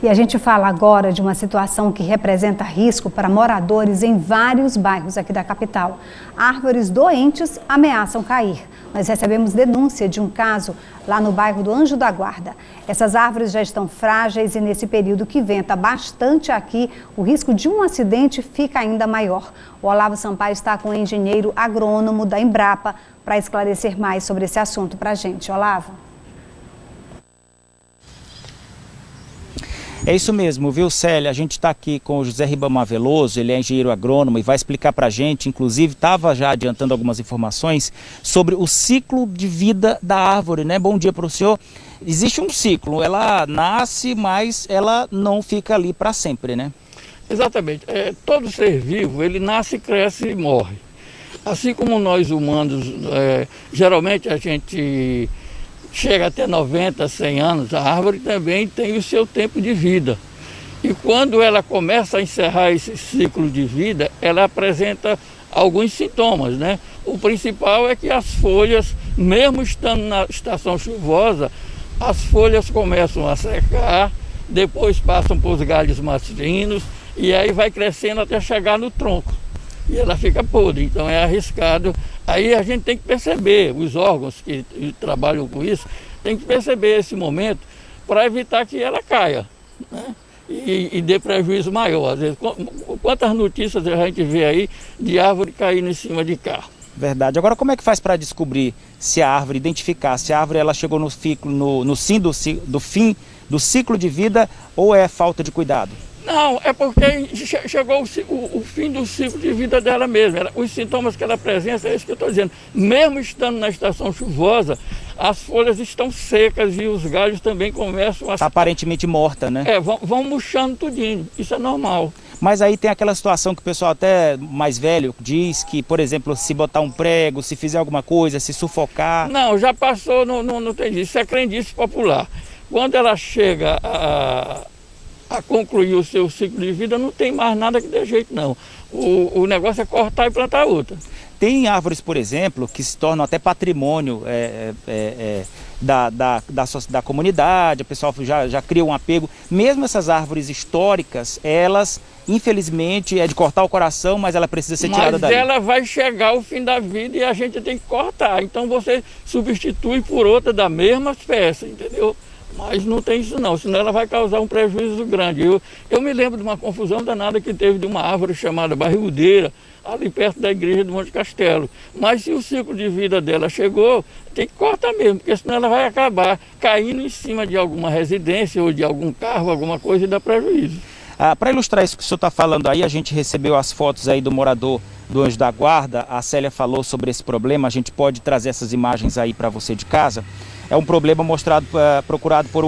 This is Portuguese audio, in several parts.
E a gente fala agora de uma situação que representa risco para moradores em vários bairros aqui da capital. Árvores doentes ameaçam cair. Nós recebemos denúncia de um caso lá no bairro do Anjo da Guarda. Essas árvores já estão frágeis e nesse período que venta bastante aqui, o risco de um acidente fica ainda maior. O Olavo Sampaio está com o engenheiro agrônomo da Embrapa para esclarecer mais sobre esse assunto para a gente. Olavo. É isso mesmo, viu, Célia? A gente está aqui com o José Ribamar Veloso, ele é engenheiro agrônomo e vai explicar para a gente, inclusive estava já adiantando algumas informações sobre o ciclo de vida da árvore, né? Bom dia para o senhor. Existe um ciclo, ela nasce, mas ela não fica ali para sempre, né? Exatamente. Todo ser vivo, ele nasce, cresce e morre. Assim como nós humanos, geralmente a gente chega até 90, 100 anos, a árvore também tem o seu tempo de vida. E quando ela começa a encerrar esse ciclo de vida, ela apresenta alguns sintomas, né? O principal é que as folhas, mesmo estando na estação chuvosa, as folhas começam a secar, depois passam para os galhos mais finos e aí vai crescendo até chegar no tronco. E ela fica podre, então é arriscado. Aí a gente tem que perceber, os órgãos que trabalham com isso, tem que perceber esse momento para evitar que ela caia, né? E dê prejuízo maior. Às vezes, quantas notícias a gente vê aí de árvore caindo em cima de carro. Verdade. Agora, como é que faz para descobrir se a árvore, identificar se a árvore ela chegou no fim do ciclo de vida ou é falta de cuidado? Não, é porque chegou o fim do ciclo de vida dela mesmo. Os sintomas que ela apresenta, é isso que eu estou dizendo. Mesmo estando na estação chuvosa, as folhas estão secas e os galhos também começam a... Está aparentemente morta, né? Vão murchando tudinho, isso é normal. Mas aí tem aquela situação que o pessoal até mais velho diz que, por exemplo, se botar um prego, se fizer alguma coisa, se sufocar... Não, já passou, não tem isso, é crendice popular. Quando ela chega a concluir o seu ciclo de vida, não tem mais nada que dê jeito, não. O negócio é cortar e plantar outra. Tem árvores, por exemplo, que se tornam até patrimônio da comunidade, o pessoal já cria um apego. Mesmo essas árvores históricas, elas, infelizmente, é de cortar o coração, mas ela precisa ser tirada dali. Mas ela vai chegar ao fim da vida e a gente tem que cortar. Então você substitui por outra da mesma espécie, entendeu? Mas não tem isso não, senão ela vai causar um prejuízo grande. Eu me lembro de uma confusão danada que teve de uma árvore chamada barrigudeira, ali perto da igreja do Monte Castelo. Mas se o ciclo de vida dela chegou, tem que cortar mesmo, porque senão ela vai acabar caindo em cima de alguma residência ou de algum carro, alguma coisa e dá prejuízo. Para ilustrar isso que o senhor está falando aí, a gente recebeu as fotos aí do morador do Anjo da Guarda, a Célia falou sobre esse problema, a gente pode trazer essas imagens aí para você de casa. É um problema procurado por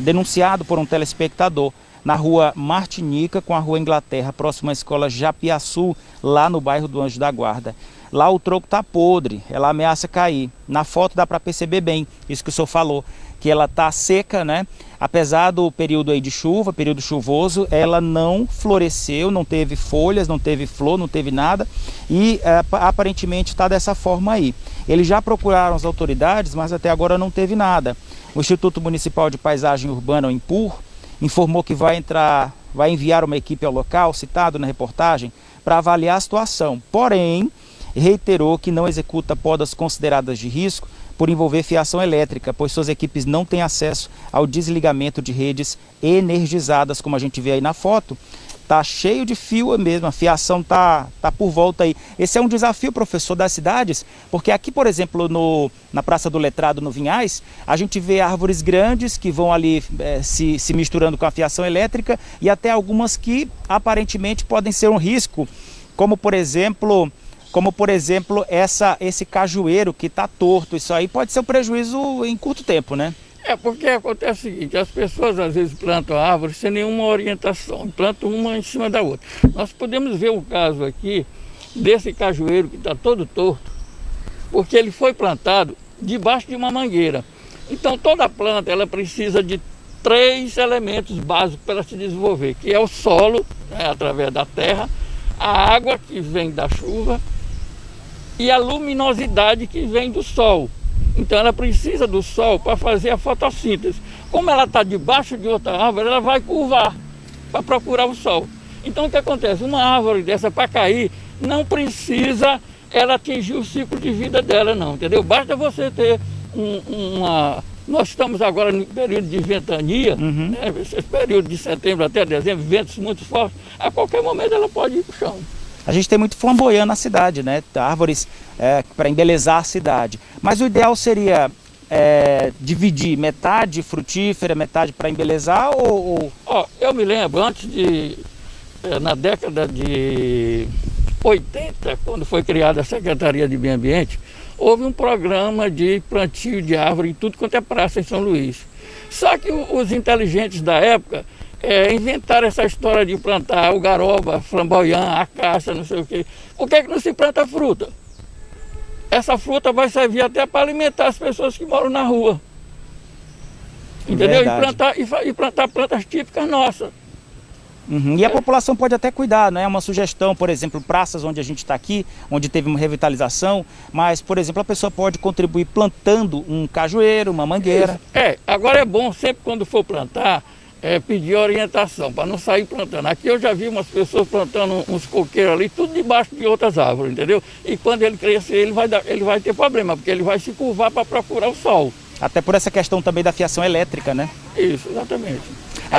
denunciado por um telespectador na rua Martinica com a rua Inglaterra, próximo à escola Japiaçu, lá no bairro do Anjo da Guarda. Lá o tronco está podre, ela ameaça cair. Na foto dá para perceber bem isso que o senhor falou, que ela está seca, né? Apesar do período aí de chuva, período chuvoso, ela não floresceu, não teve folhas, não teve flor, não teve nada e aparentemente está dessa forma aí. Eles já procuraram as autoridades, mas até agora não teve nada. O Instituto Municipal de Paisagem Urbana, o INPUR, informou que vai enviar uma equipe ao local, citado na reportagem, para avaliar a situação. Porém, reiterou que não executa podas consideradas de risco por envolver fiação elétrica, pois suas equipes não têm acesso ao desligamento de redes energizadas, como a gente vê aí na foto. Tá cheio de fio mesmo, a fiação tá por volta aí. Esse é um desafio, professor, das cidades, porque aqui, por exemplo, na Praça do Letrado, no Vinhais, a gente vê árvores grandes que vão ali se misturando com a fiação elétrica e até algumas que aparentemente podem ser um risco, como por exemplo esse cajueiro que está torto. Isso aí pode ser um prejuízo em curto tempo, né? Porque acontece o seguinte, as pessoas às vezes plantam árvores sem nenhuma orientação, plantam uma em cima da outra. Nós podemos ver um caso aqui desse cajueiro que está todo torto, porque ele foi plantado debaixo de uma mangueira. Então toda planta ela precisa de 3 elementos básicos para se desenvolver, que é o solo, né, através da terra, a água que vem da chuva e a luminosidade que vem do sol. Então ela precisa do sol para fazer a fotossíntese. como ela está debaixo de outra árvore, ela vai curvar para procurar o sol. Então o que acontece? Uma árvore dessa para cair, não precisa ela atingir o ciclo de vida dela não, entendeu? Basta você ter Nós estamos agora no período de ventania, né? Esse período de setembro até dezembro, ventos muito fortes, a qualquer momento ela pode ir para o chão. A gente tem muito flamboyant na cidade, né? Árvores para embelezar a cidade. Mas o ideal seria dividir metade frutífera, metade para embelezar ou... Eu me lembro, na década de 80, quando foi criada a Secretaria de Meio Ambiente, houve um programa de plantio de árvore em tudo quanto é praça em São Luís. Só que os inteligentes da época inventaram essa história de plantar o garoba, flamboyant, acácia, não sei o quê. Por que não se planta fruta? Essa fruta vai servir até para alimentar as pessoas que moram na rua. Entendeu? E plantar plantas típicas nossas. E a população pode até cuidar, né? Uma sugestão, por exemplo, praças onde a gente está aqui, onde teve uma revitalização, mas, por exemplo, a pessoa pode contribuir plantando um cajueiro, uma mangueira. Agora é bom sempre quando for plantar, pedir orientação, para não sair plantando. Aqui eu já vi umas pessoas plantando uns coqueiros ali, tudo debaixo de outras árvores, entendeu? E quando ele crescer, ele vai ter problema, porque ele vai se curvar para procurar o sol. Até por essa questão também da fiação elétrica, né? Isso, exatamente.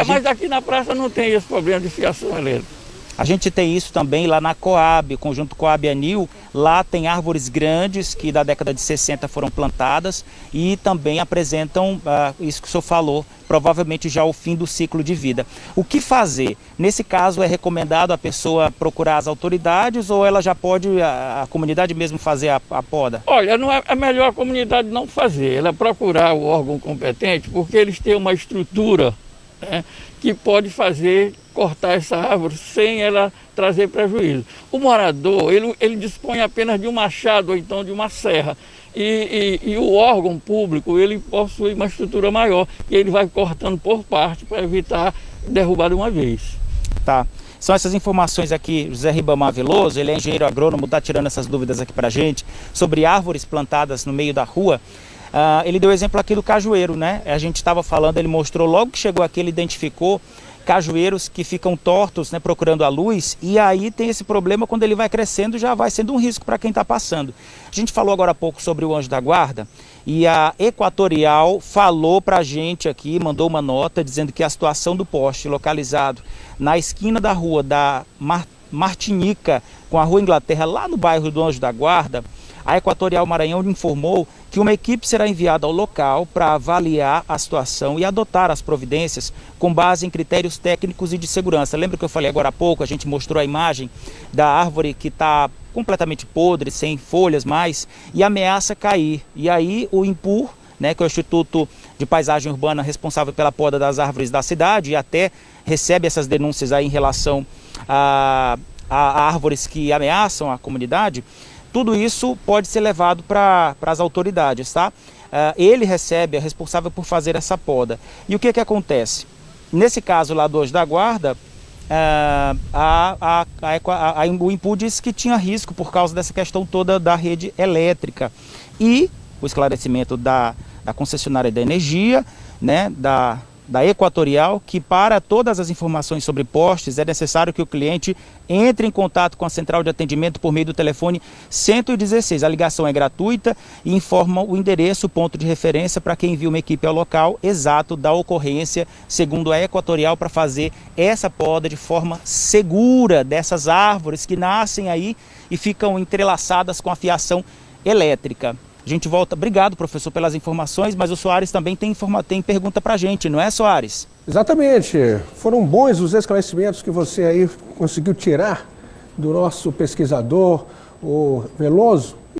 Mas aqui na praça não tem esse problema de fiação elétrica. A gente tem isso também lá na Coab, conjunto Coab-Anil. Lá tem árvores grandes que da década de 60 foram plantadas e também apresentam isso que o senhor falou, provavelmente já o fim do ciclo de vida. O que fazer? Nesse caso é recomendado a pessoa procurar as autoridades ou ela já pode, a comunidade mesmo fazer a poda? Olha, não é melhor a comunidade não fazer, ela procurar o órgão competente, porque eles têm uma estrutura, né, que pode cortar essa árvore sem ela trazer prejuízo. O morador, ele dispõe apenas de um machado ou então de uma serra. E o órgão público, ele possui uma estrutura maior e ele vai cortando por parte para evitar derrubar de uma vez. Tá. São essas informações aqui, José Ribamar Veloso, ele é engenheiro agrônomo, está tirando essas dúvidas aqui para a gente sobre árvores plantadas no meio da rua. Ele deu exemplo aqui do cajueiro, né? A gente estava falando, ele mostrou, logo que chegou aqui, ele identificou cajueiros que ficam tortos, né, procurando a luz, e aí tem esse problema, quando ele vai crescendo, já vai sendo um risco para quem está passando. A gente falou agora há pouco sobre o Anjo da Guarda, e a Equatorial falou para a gente aqui, mandou uma nota dizendo que a situação do poste localizado na esquina da rua da Martinica com a Rua Inglaterra, lá no bairro do Anjo da Guarda, a Equatorial Maranhão informou que uma equipe será enviada ao local para avaliar a situação e adotar as providências com base em critérios técnicos e de segurança. Lembra que eu falei agora há pouco, a gente mostrou a imagem da árvore que está completamente podre, sem folhas mais, e ameaça cair. E aí o INPUR, né, que é o Instituto de Paisagem Urbana responsável pela poda das árvores da cidade, e até recebe essas denúncias aí em relação a árvores que ameaçam a comunidade. Tudo isso pode ser levado para as autoridades, tá? Ele recebe, é responsável por fazer essa poda. E o que acontece? Nesse caso lá do Anjo da Guarda, o INPUR disse que tinha risco por causa dessa questão toda da rede elétrica. E o esclarecimento da concessionária da energia, né, da Equatorial, que para todas as informações sobre postes é necessário que o cliente entre em contato com a central de atendimento por meio do telefone 116. A ligação é gratuita e informa o endereço, o ponto de referência para quem envia uma equipe ao local exato da ocorrência, segundo a Equatorial, para fazer essa poda de forma segura dessas árvores que nascem aí e ficam entrelaçadas com a fiação elétrica. A gente volta. Obrigado, professor, pelas informações, mas o Soares também tem pergunta para a gente, não é, Soares? Exatamente. Foram bons os esclarecimentos que você aí conseguiu tirar do nosso pesquisador, o Veloso.